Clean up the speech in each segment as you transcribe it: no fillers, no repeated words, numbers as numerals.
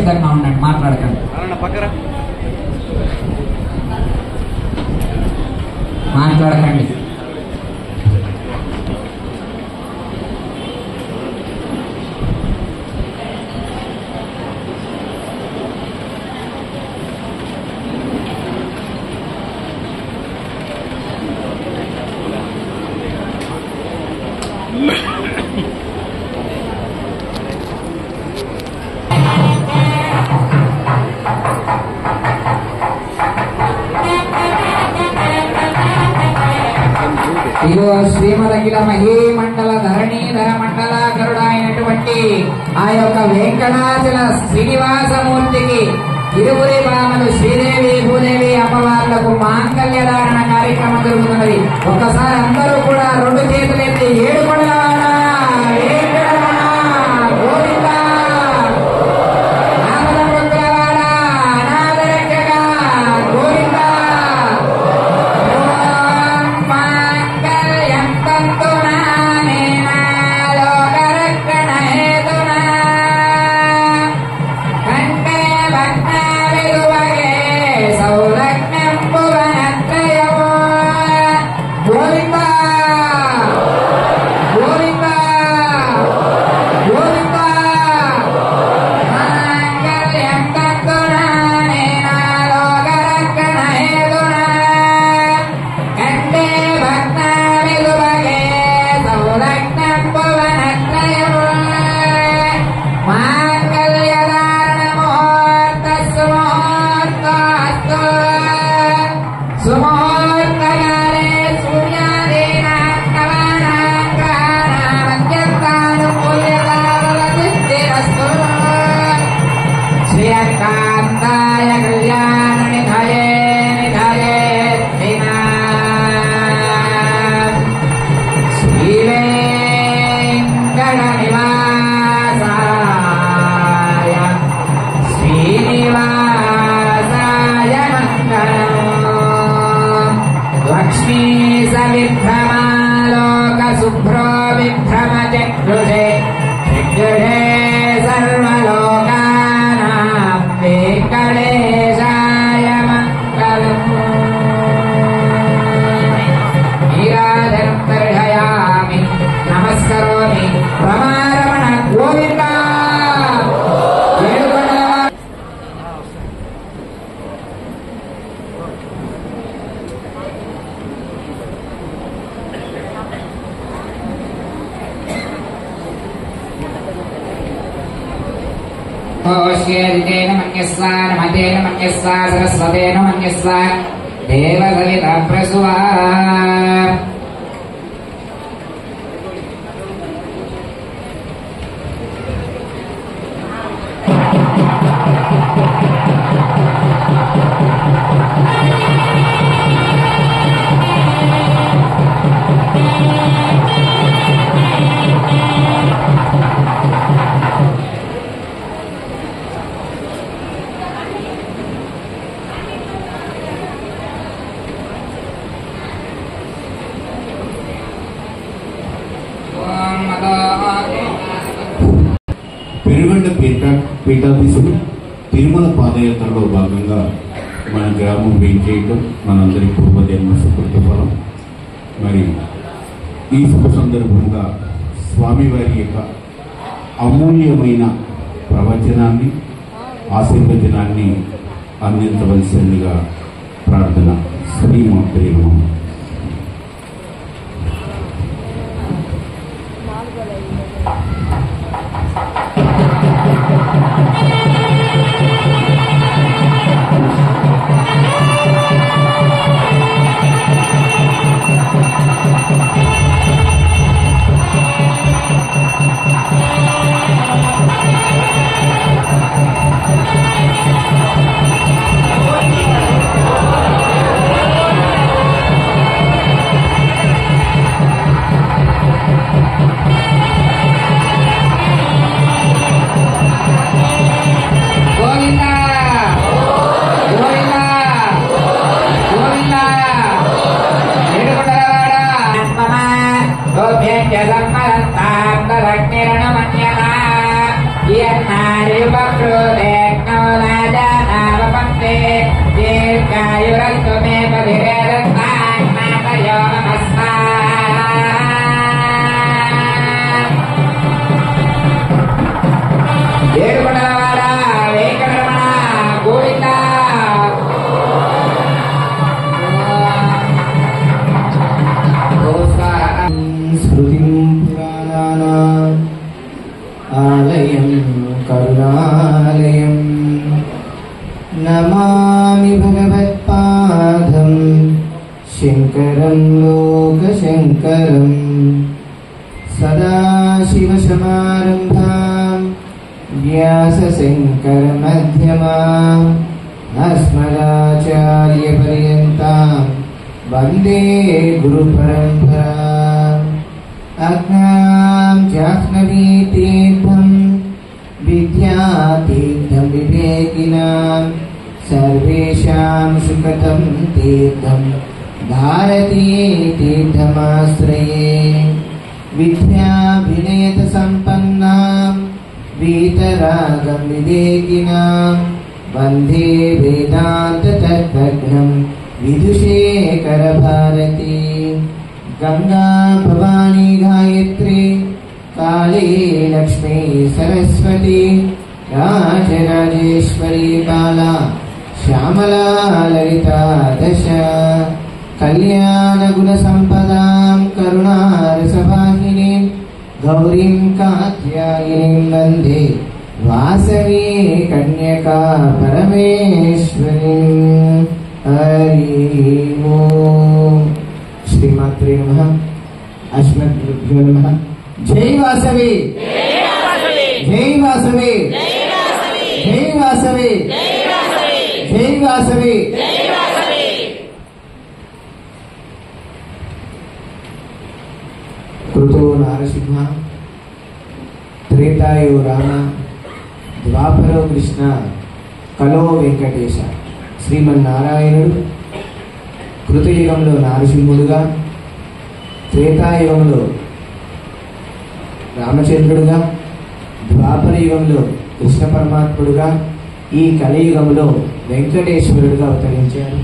నిశ్శబ్దంగా ఉండండి, మాట్లాడకండి, మాట్లాడకండి. ఇగో శ్రీమదఖిల మహీమండల ధరణీధర మండలాకరుడు అయినటువంటి ఆ యొక్క వెంకటాచల శ్రీనివాసమూర్తికి ఇరువురి భామలు శ్రీదేవి భూదేవి అమ్మవార్లకు మాంగళ్యధారణ కార్యక్రమం జరుగుతున్నది. ఒకసారి అందరూ కూడా రెండు చేతులెత్తి ఏడుకొండలవాడ వెంకటరమణ గోవింద నామదముద్రవాడ అనాథరక్షక గోవింద सरस्वतेन मन्यस्व देवसविता प्रसुवा పీఠాధీశుడు తిరుమల పాదయాత్రలో భాగంగా మన గ్రామం వేయించేయటం మనందరి పూర్వజన్మ సుకృత ఫలం. మరి ఈ శుభ సందర్భంగా స్వామివారి యొక్క అమూల్యమైన ప్రవచనాన్ని ఆశీర్వచనాన్ని అందించవలసిందిగా ప్రార్థన. శ్రీమాత్రే నమః. नमामि भगवत्पादं शङ्करं लोकशङ्करं सदाशिवसमारम्भां व्यासशङ्करमध्यमाम् अस्मदाचार्यपर्यन्तां वन्दे गुरुपरम्पराम् अज्ञां जाह्नवीतीर्थं विद्यातीर्थं विवेकिनां सर्वेषां सुखदं तीर्थं भारतीतीर्थमाश्रये विद्याविनयसम्पन्नां वीतरागं विवेकिनां वन्दे वेदान्ततत्त्वज्ञं विदुषेखरभारती गंगा भवानी गायत्री काली लक्ष्मी सरस्वती राजराजेश्वरी काला श्यामला ललिता दश कल्याण गुण संपदां करुणारसवाहिनीं गौरीं कात्यायनीं वन्दे वासवी कन्यका परमेश्वरीं। हरि ओम। श्रीमात्रे नमः। अस्मद्गुरुभ्यो नमः। जय वासवी, जय वासवी, जय वासवी, जय वासवी। कृतो नारसिंह, त्रेतायो राम, ద్వాపరో కృష్ణ, కలో వెంకటేశ. శ్రీమన్నారాయణుడు కృతయుగంలో నారసింహుడుగా, త్రేతాయుగంలో రామచంద్రుడుగా, ద్వాపర యుగంలో కృష్ణ పరమాత్ముడుగా, ఈ కలియుగంలో వెంకటేశ్వరుడుగా అవతరించారు.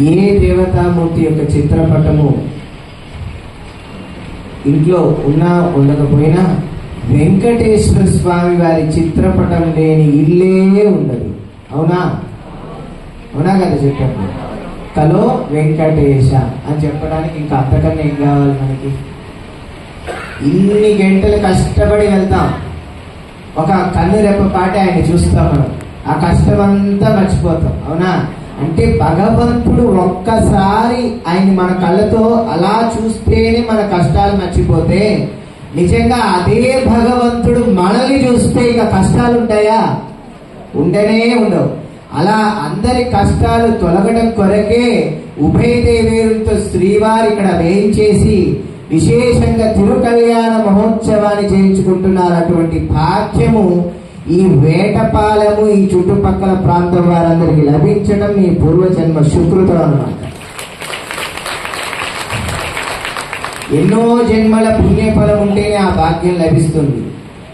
ఏ దేవతామూర్తి యొక్క చిత్రపటము ఇంట్లో ఉన్నా ఉండకపోయినా వెంకటేశ్వర స్వామి వారి చిత్రపటం లేని ఇల్లే ఉండదు. అవునా? అవునా కదా? చెప్పండి. కలో వెంకటేశ అని చెప్పడానికి ఇంకా అంతకన్నా ఏం కావాలి మనకి? ఇన్ని గంటలు కష్టపడి వెళ్తాం, ఒక కన్ను రెప్పపాటి ఆయన చూస్తాం, మనం ఆ కష్టమంతా మర్చిపోతాం. అవునా? అంటే భగవంతుడు ఒక్కసారి ఆయన మన కళ్ళతో అలా చూస్తేనే మన కష్టాలు మర్చిపోతే, నిజంగా అదే భగవంతుడు మనల్ని చూస్తే ఇక కష్టాలు ఉంటాయా? ఉండనే ఉండవు. అలా అందరి కష్టాలు తొలగడం కొరకే ఉభయ దేవేరులతో శ్రీవారి ఇక్కడ వేయించేసి విశేషంగా తిరుకళ్యాణ మహోత్సవాన్ని చేయించుకుంటున్నారు. అటువంటి భాగ్యము ఈ వేటపాలెము, ఈ చుట్టుపక్కల ప్రాంతం వారందరికీ లభించడం ఈ పూర్వజన్మ సుకృతం అన్నమాట. ఎన్నో జన్మల పుణ్యఫలం ఉంటేనే ఆ భాగ్యం లభిస్తుంది.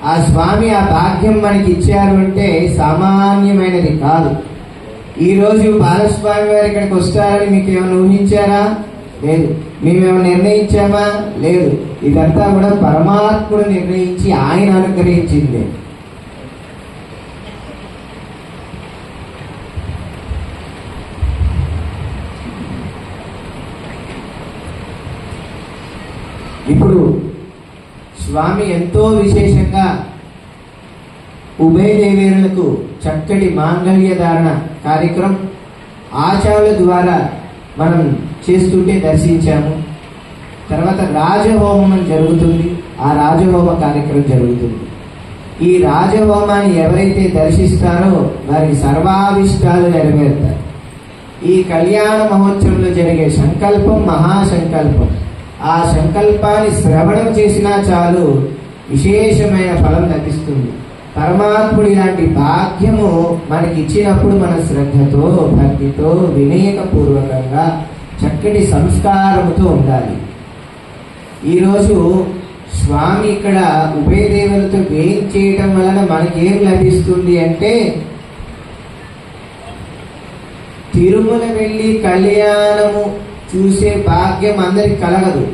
ఆ స్వామి ఆ భాగ్యం మనకి ఇచ్చారు అంటే సామాన్యమైనది కాదు. ఈ రోజు బాలస్వామి వారు ఇక్కడికి వస్తారని మీకు ఏమైనా ఊహించారా? లేదు. మేమేమైనా నిర్ణయించామా? లేదు. ఇదంతా కూడా పరమాత్ముడు నిర్ణయించి ఆయన అనుగ్రహించింది. ఇప్పుడు స్వామి ఎంతో విశేషంగా ఉభయ దేవేరులకు చక్కటి మాంగళ్య ధారణ కార్యక్రమం ఆచార్యుల ద్వారా మనం చేస్తుంటే దర్శించాము. తర్వాత రాజహోమం జరుగుతుంది. ఆ రాజహోమ కార్యక్రమం జరుగుతుంది. ఈ రాజహోమాన్ని ఎవరైతే దర్శిస్తారో వారికి సర్వాభిష్టాలు నెరవేరుతారు. ఈ కళ్యాణ మహోత్సవంలో జరిగే సంకల్పం మహాసంకల్పం. ఆ సంకల్పాన్ని శ్రవణం చేసినా చాలు విశేషమైన ఫలం లభిస్తుంది. పరమాత్ముడు ఇలాంటి భాగ్యము మనకి ఇచ్చినప్పుడు మన శ్రద్ధతో, భక్తితో, వినయపూర్వకంగా చక్కటి సంస్కారముతో ఉండాలి. ఈరోజు స్వామి ఇక్కడ ఉభయ దేవతలతో వేం చేయడం వలన మనకేం లభిస్తుంది అంటే, తిరుమల వెళ్ళి కళ్యాణము చూసే భాగ్యం అందరికి కలగదు.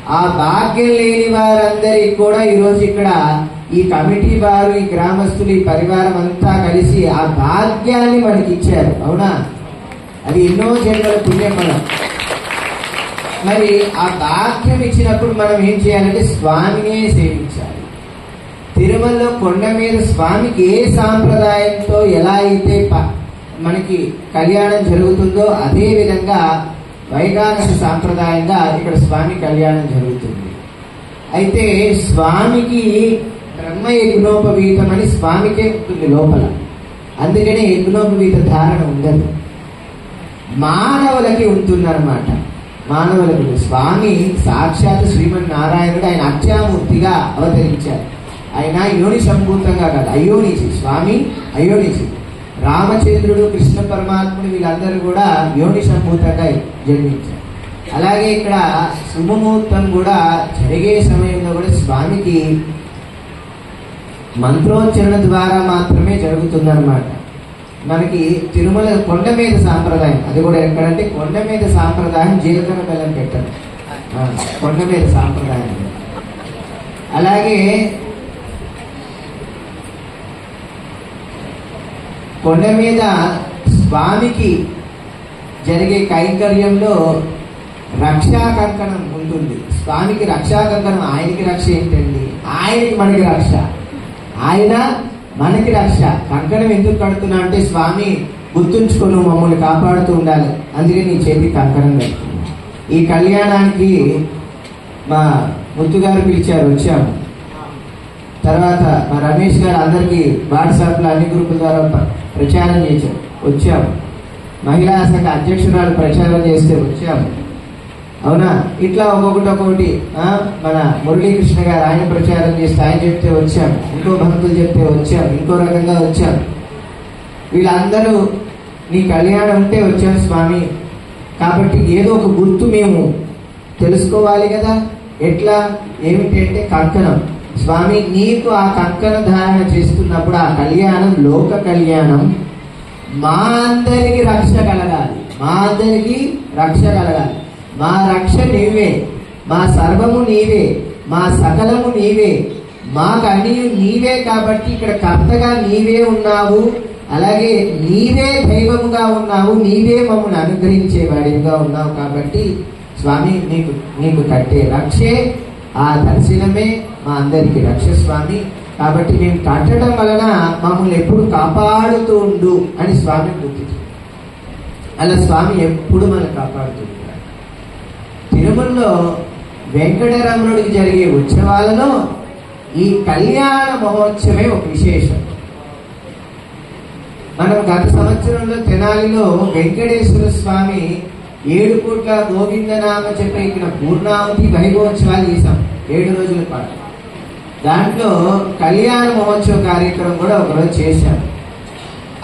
ఆ భాగ్యం లేని వారందరికి కూడా ఈరోజు ఇక్కడ ఈ కమిటీ వారు, ఈ గ్రామస్తులు, ఈ పరివారం అంతా కలిసి ఆ భాగ్యాన్ని మనకి ఇచ్చారు. అవునా? అది ఎన్నో జన్మల పుణ్యఫలం. మరి ఆ భాగ్యం ఇచ్చినప్పుడు మనం ఏం చేయాలంటే స్వామినే సేవించాలి. తిరుమలలో కొండ మీద స్వామికి ఏ సాంప్రదాయంతో ఎలా అయితే మనకి కళ్యాణం జరుగుతుందో అదే విధంగా వైగానస సాంప్రదాయంగా ఇక్కడ స్వామి కళ్యాణం జరుగుతుంది. అయితే స్వామికి బ్రహ్మ యజ్ఞోపవీతం అని స్వామికే ఉంటుంది లోపల, అందుకనే యజ్ఞోపవీత ధారణ ఉండదు. మానవులకి ఉంటుందన్నమాట. మానవులకు స్వామి సాక్షాత్ శ్రీమన్నారాయణుడు ఆయన అక్షామూర్తిగా అవతరించారు. ఆయన యోని సంభూతంగా కాదు, అయోనిజి. స్వామి అయోనిజి. రామచంద్రుడు, కృష్ణ పరమాత్ముడు వీళ్ళందరూ కూడా యోని సంభూతంగా జన్మించారు. అలాగే ఇక్కడ శుభముహూర్తం కూడా జరిగే సమయంలో కూడా స్వామికి మంత్రోచ్చరణ ద్వారా మాత్రమే జరుగుతుందన్నమాట. మనకి తిరుమల కొండ మీద సాంప్రదాయం, అది కూడా ఎక్కడంటే కొండ మీద సాంప్రదాయం జీలకర్ర బెల్లం పెట్టడం, కొండ మీద సాంప్రదాయం. అలాగే కొండ మీద స్వామికి జరిగే కైంకర్యంలో రక్షా కంకణం ఉంటుంది. స్వామికి రక్షా కంకణం. ఆయనకి రక్ష ఏంటండి? ఆయనకి మనకి రక్ష, ఆయన మనకి రక్ష. కంకణం ఎందుకు కడుతున్నా అంటే స్వామి గుర్తుంచుకొని మమ్మల్ని కాపాడుతూ ఉండాలి, అందుకే నీ చేతికి కంకణం కడుతున్నా. ఈ కళ్యాణానికి మా ముత్తు గారు పిలిచారు, వచ్చాము. తర్వాత మా రమేష్ గారు అందరికీ వాట్సాప్లో అన్ని గ్రూపుల ద్వారా ప్రచారం చేశారు, వచ్చాము. మహిళా సంఘ అధ్యక్షురాలు ప్రచారం చేస్తే వచ్చాము. అవునా? ఇట్లా ఒక్కొక్కటి మన మురళీకృష్ణ గారు ఆయన ప్రచారం చేస్తే ఆయన చెప్తే వచ్చాము, ఇంకో భక్తులు చెప్తే వచ్చాము, ఇంకో రకంగా వచ్చాము. వీళ్ళందరూ నీ కళ్యాణం ఉంటే వచ్చాము స్వామి, కాబట్టి ఏదో ఒక గుర్తు మేము తెలుసుకోవాలి కదా. ఎట్లా ఏమిటంటే కంకణం. స్వామి నీకు ఆ కంకణ ధారణ చేస్తున్నప్పుడు ఆ కళ్యాణం లోక కళ్యాణం, మా అందరికి రక్ష కలగాలి, మా అందరికి రక్ష కలగాలి. మా రక్ష నీవే, మా సర్వము నీవే, మా సకలము నీవే, మాకు అన్ని నీవే. కాబట్టి ఇక్కడ కర్తగా నీవే ఉన్నావు, అలాగే నీవే దైవముగా ఉన్నావు, నీవే మమ్మల్ని అనుగ్రహించేవాడిగా ఉన్నావు. కాబట్టి స్వామి నీకు కట్టే రక్షే, ఆ దర్శనమే మా అందరికి రక్ష స్వామి. కాబట్టి మేము కట్టడం వలన మమ్మల్ని ఎప్పుడు కాపాడుతూ ఉండు అని స్వామి గుర్తించారు. అలా స్వామి ఎప్పుడు మనం కాపాడుతూ ఉంటారు. తిరుమలలో వెంకటరమణుడికి జరిగే ఉత్సవాలలో ఈ కళ్యాణ మహోత్సవమే ఒక విశేషం. మనం గత సంవత్సరంలో తెనాలిలో వెంకటేశ్వర స్వామి 7 కోట్ల గోవిందనామ చెప్పి ఇక్కడ పూర్ణావతి వైభవోత్సవాలు చేశాం 7 రోజుల పాటు. దాంట్లో కళ్యాణ మహోత్సవ కార్యక్రమం కూడా ఒకరోజు చేశాం.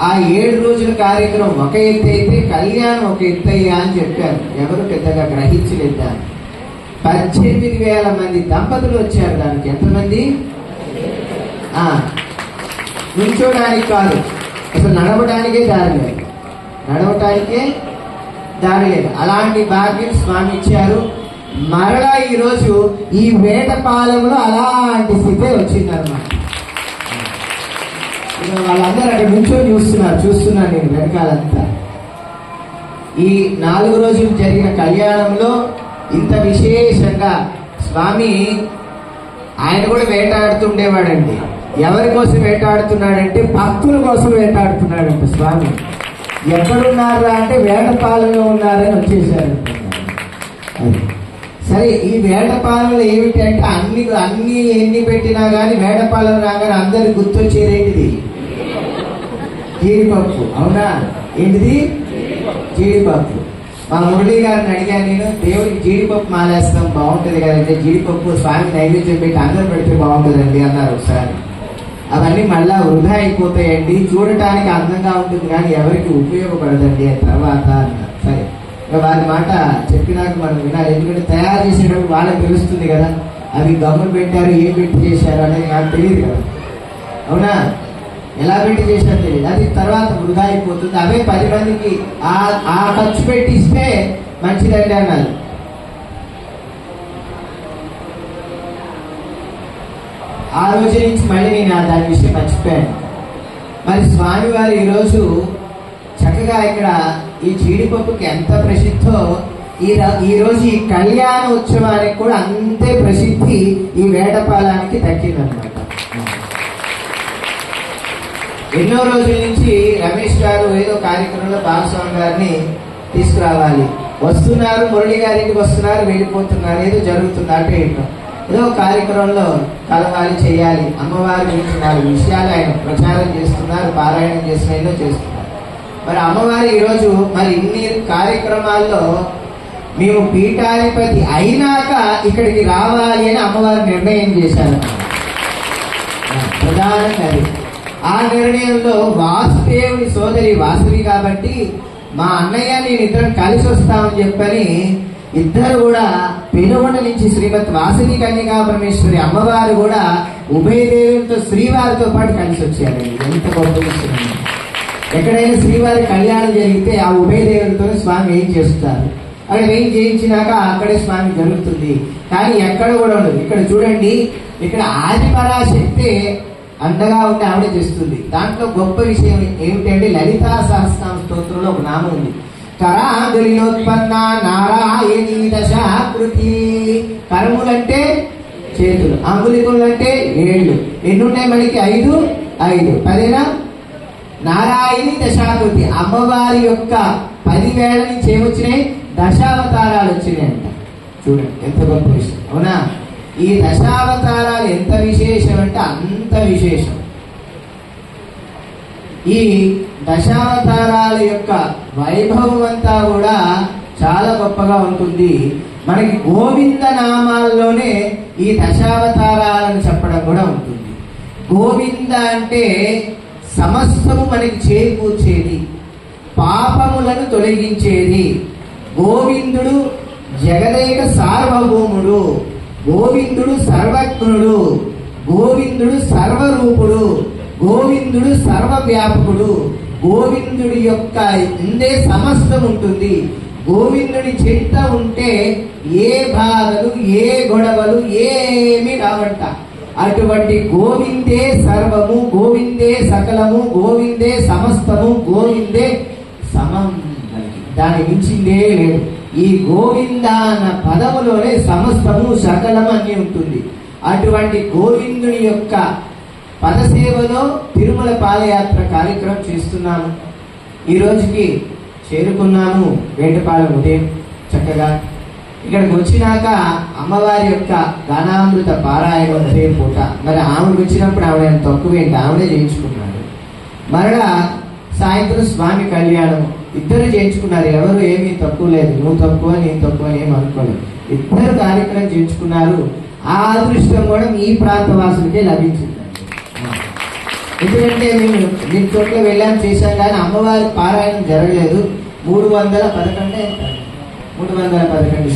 ఆ 7 రోజుల కార్యక్రమం ఒక ఎత్తు అయితే కళ్యాణం ఒక ఎత్తు అయ్యా అని చెప్పారు. ఎవరు పెద్దగా గ్రహించలేదు. 18,000 మంది దంపతులు వచ్చారు. దానికి ఎంతమంది? నుంచోడానికి కాదు, అసలు నడవడానికే దారి లేదు, నడవటానికే దారి లేదు. అలాంటి భాగ్యం స్వామి ఇచ్చారు. మరలా ఈరోజు ఈ వేటపాలెంలో అలాంటి స్థితే వచ్చిందన్నమాట. వాళ్ళందరూ అక్కడ నుంచొని చూస్తున్నాను నేను వెనకాలంతా. ఈ 4 రోజులు జరిగిన కళ్యాణంలో ఇంత విశేషంగా స్వామి ఆయన కూడా వేటాడుతుండేవాడండి. ఎవరి కోసం వేటాడుతున్నాడంటే భక్తుల కోసం వేటాడుతున్నాడంట స్వామి. ఎక్కడున్నారా అంటే వేటపాలెంలో ఉన్నారని వచ్చేసారు. సరే, ఈ వేటపాలెంలో ఏమిటంటే అన్ని ఎన్ని పెట్టినా కానీ వేటపాలెం రాగానే అందరికి గుర్తొచ్చేదేంటిది? జీడిపప్పు. అవునా? ఏంటిది? జీడిపప్పు. మా మురళి గారిని అడిగాను నేను, దేవుడికి జీడిపప్పు మాలేస్తాం బాగుంటుంది కదంటే, జీడిపప్పు స్వామి నైవేద్యం పెట్టి అందరూ పెడితే బాగుంటుందండి అన్నారు ఒకసారి. అవన్నీ మళ్ళా వృధా అయిపోతాయండి, చూడటానికి అందంగా ఉంటుంది కానీ ఎవరికి ఉపయోగపడదండి తర్వాత అన్నారు. సరే, వారి మాట చెప్పినాక మనం వినాలి. ఎందుకంటే తయారు చేసేటప్పుడు వాళ్ళకి తెలుస్తుంది కదా, అవి గమ్ములు పెట్టారు, ఏం పెట్టి చేశారు అనేది నాకు తెలియదు కదా. అవునా? ఎలా పెట్టి చేశారో తెలియదు, అది తర్వాత వృధా అయిపోతుంది. అవే 10 మందికి ఆ ఖర్చు పెట్టి ఇస్తే మంచిదండి అన్నారు. ఆ రోజు నుంచి మళ్ళీ నేను దాని విషయం మర్చిపోయాను. మరి స్వామివారు ఈరోజు చక్కగా ఇక్కడ ఈ జీడిపప్పుకి ఎంత ప్రసిద్ధో ఈ రోజు ఈ కళ్యాణ ఉత్సవానికి కూడా అంతే ప్రసిద్ధి ఈ వేటపాలానికి దక్కిందనమాట. ఎన్నో రోజుల నుంచి రమేష్ గారు ఏదో కార్యక్రమంలో బాలస్వామి గారిని తీసుకురావాలి, వస్తున్నారు, మురళి గారికి వస్తున్నారు, వెళ్ళిపోతున్నారు, ఏదో జరుగుతుంది అటు ఇటు, ఏదో కార్యక్రమంలో కలవాలి, చేయాలి, అమ్మవారి గురించి 4 విషయాలు ఆయన ప్రచారం చేస్తున్నారు, పారాయణం చేస్తున్నారు, ఏదో చేస్తున్నారు. మరి అమ్మవారి ఈరోజు మరి ఇన్ని కార్యక్రమాల్లో మేము పీఠాధిపతి అయినాక ఇక్కడికి రావాలి అని అమ్మవారు నిర్ణయం చేశారు. ప్రధానంగా ఆ నిర్ణయంలో వాసుదేవుని సోదరి వాసవి కాబట్టి మా అన్నయ్య నేను ఇద్దరం కలిసి వస్తామని చెప్పని ఇద్దరు కూడా పెనుగొండ నుంచి శ్రీమతి వాసవి కన్యకా పరమేశ్వరి అమ్మవారు కూడా ఉభయదేవులతో శ్రీవారితో పాటు కలిసి వచ్చారండి. ఎంత గొప్ప విషయం! ఎక్కడైనా శ్రీవారి కళ్యాణం జరిగితే ఆ ఉభయదేవులతో స్వామి ఏం చేస్తారు, అక్కడ ఏం చేయించినాక అక్కడే స్వామి జరుగుతుంది. కానీ ఎక్కడ కూడా ఉండదు. ఇక్కడ చూడండి, ఇక్కడ ఆది పరాశక్తి అండగా ఉంటే ఆవిడ చేస్తుంది. దాంట్లో గొప్ప విషయం ఏమిటంటే లలితా సహస్రనామ స్తోత్రంలో ఒక నామం ఉంది, కరాంగులినోత్పన్న నారాయణీ దశాకృతి. కరములంటే చేతులు, అంగులికులంటే ఏళ్ళు. ఎన్నున్నాయి మనకి? 5 5 10 నారాయణి దశాకృతి. అమ్మవారి యొక్క 10 వేల నుంచి ఏమొచ్చినాయి? దశావతారాలు వచ్చినాయంట. చూడండి ఎంత గొప్ప విషయం, అవునా? ఈ దశావతారాలు ఎంత విశేషం అంటే అంత విశేషం. ఈ దశావతారాల యొక్క వైభవం అంతా కూడా చాలా గొప్పగా ఉంటుంది. మనకి గోవింద నామాల్లోనే ఈ దశావతారాలను చెప్పడం కూడా ఉంటుంది. గోవింద అంటే సమస్తము మనకి చేకూర్చేది, పాపములను తొలగించేది. గోవిందుడు జగదేక సార్వభౌముడు, గోవిందుడు సర్వజ్ఞుడు, గోవిందుడు సర్వరూపుడు, గోవిందుడు సర్వవ్యాపకుడు. గోవిందుడి యొక్క ఇందే సమస్తం ఉంటుంది. గోవిందుడి చింత ఉంటే ఏ బాధలు, ఏ గొడవలు ఏమీ రావంట. అటువంటి గోవిందే సర్వము, గోవిందే సకలము, గోవిందే సమస్తము, గోవిందే సమం, దాని మించిందే లేదు. ఈ గోవింద అన్న పదములోనే సమస్తము సకలము అన్ని ఉంటుంది. అటువంటి గోవిందుని యొక్క పదసేవలో తిరుమల పాదయాత్ర కార్యక్రమం చేస్తున్నాము. ఈ రోజుకి చేరుకున్నాము వేటపాలెం ఉదయం. చక్కగా ఇక్కడికి వచ్చినాక అమ్మవారి యొక్క గానామృత పారాయణం ఉదయం పూట. మరి ఆవిడకి వచ్చినప్పుడు ఆవిడ తక్కువేంటి, ఆవిడే చేయించుకున్నాడు. మరలా సాయంత్రం స్వామి కళ్యాణం ఇద్దరు చేయించుకున్నారు. ఎవరు ఏమీ తక్కువ లేదు, నువ్వు తక్కువ నేను తక్కువ అని ఏమి అనుకోలేదు. ఇద్దరు కార్యక్రమం చేయించుకున్నారు. ఆ అదృష్టం కూడా ఈ ప్రాంతవాసులకే లభించింది. ఎందుకంటే మేము దీని చోట్ల వెళ్ళాము, చేశాం, కానీ అమ్మవారి పారాయణం జరగలేదు. 311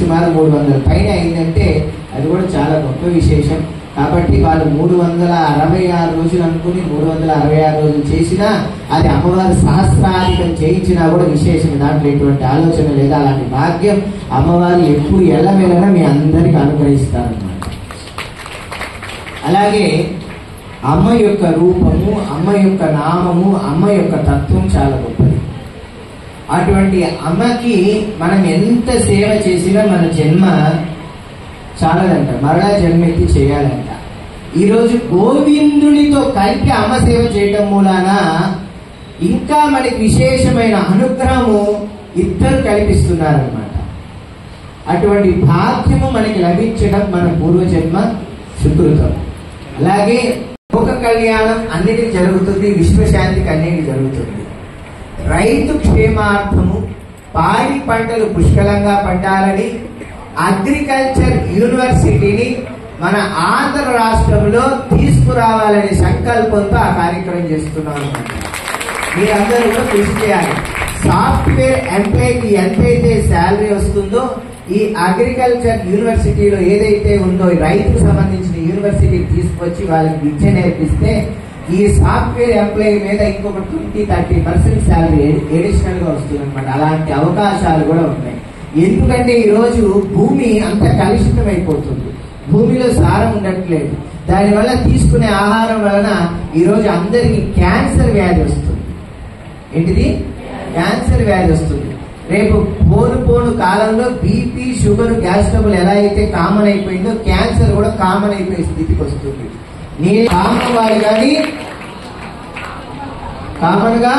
సుమారు 300 పైన అయిందంటే అది కూడా చాలా గొప్ప విశేషం. కాబట్టి వాళ్ళు 366 రోజులు అనుకుని 366 రోజులు చేసినా అది అమ్మవారి సహస్రాధికం చేయించినా కూడా విశేషం. దాంట్లో ఎటువంటి ఆలోచన లేదా. అలాంటి భాగ్యం అమ్మవారు ఎప్పుడు ఎల్లవేళలా మీ అందరికీ అనుగ్రహిస్తారన్నమాట. అలాగే అమ్మ యొక్క రూపము, అమ్మ యొక్క నామము, అమ్మ యొక్క తత్వం చాలా గొప్పది. అటువంటి అమ్మకి మనం ఎంత సేవ చేసినా మన జన్మ చాలదంట, మరలా జన్మెత్తి చేయాలంట. ఈరోజు గోవిందునితో కలిపి అమ్మ సేవ చేయటం మూలాన ఇంకా మనకి విశేషమైన అనుగ్రహము ఇద్దరు కల్పిస్తున్నారన్నమాట. అటువంటి భాగ్యము మనకి లభించడం మన పూర్వజన్మ సుకృతం. అలాగే లోక కళ్యాణం అన్నిటికీ జరుగుతుంది, విశ్వశాంతికి అన్నిటికీ జరుగుతుంది. రైతు క్షేమార్థము పాడి పంటలు పుష్కలంగా పండాలని అగ్రికల్చర్ యూనివర్సిటీని మన ఆంధ్ర రాష్ట్రంలో తీసుకురావాలనే సంకల్పంతో ఆ కార్యక్రమం చేస్తున్నాం. మీరందరూ కూడా కృషి చేయాలి. సాఫ్ట్వేర్ ఎంప్లాయీకి ఎంతైతే శాలరీ వస్తుందో ఈ అగ్రికల్చర్ యూనివర్సిటీలో ఏదైతే ఉందో రైతుకు సంబంధించిన యూనివర్సిటీకి తీసుకొచ్చి వాళ్ళకి విద్య నేర్పిస్తే ఈ సాఫ్ట్వేర్ ఎంప్లాయీ మీద ఇంకొక 20-30% శాలరీ ఎడిషనల్ గా వస్తుంది అనమాట. అలాంటి అవకాశాలు కూడా ఉన్నాయి. ఎందుకంటే ఈరోజు భూమి అంత కలుషితం అయిపోతుంది, భూమిలో సారం ఉండట్లేదు. దానివల్ల తీసుకునే ఆహారం వలన ఈరోజు అందరికి క్యాన్సర్ వ్యాధి వస్తుంది. ఏంటిది? క్యాన్సర్ వ్యాధి వస్తుంది. రేపు పోను కాలంలో బీపీ, షుగర్, గ్యాస్ ట్రబుల్ ఎలా అయితే కామన్ అయిపోయిందో క్యాన్సర్ కూడా కామన్ అయిపోయే స్థితికి వస్తుంది. నేను కామన్ వాడు కానీ కామన్ గా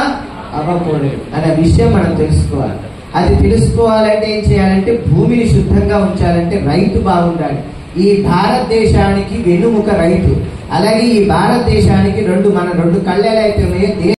అవ్వకూడదు అనే విషయం మనం తెలుసుకోవాలి. అది తెలుసుకోవాలంటే ఏం చేయాలంటే భూమిని శుద్ధంగా ఉంచాలంటే రైతు బాగుండాలి. ఈ భారతదేశానికి వెన్నుముక రైతు. అలాగే ఈ భారతదేశానికి రెండు కళ్ళెలైతే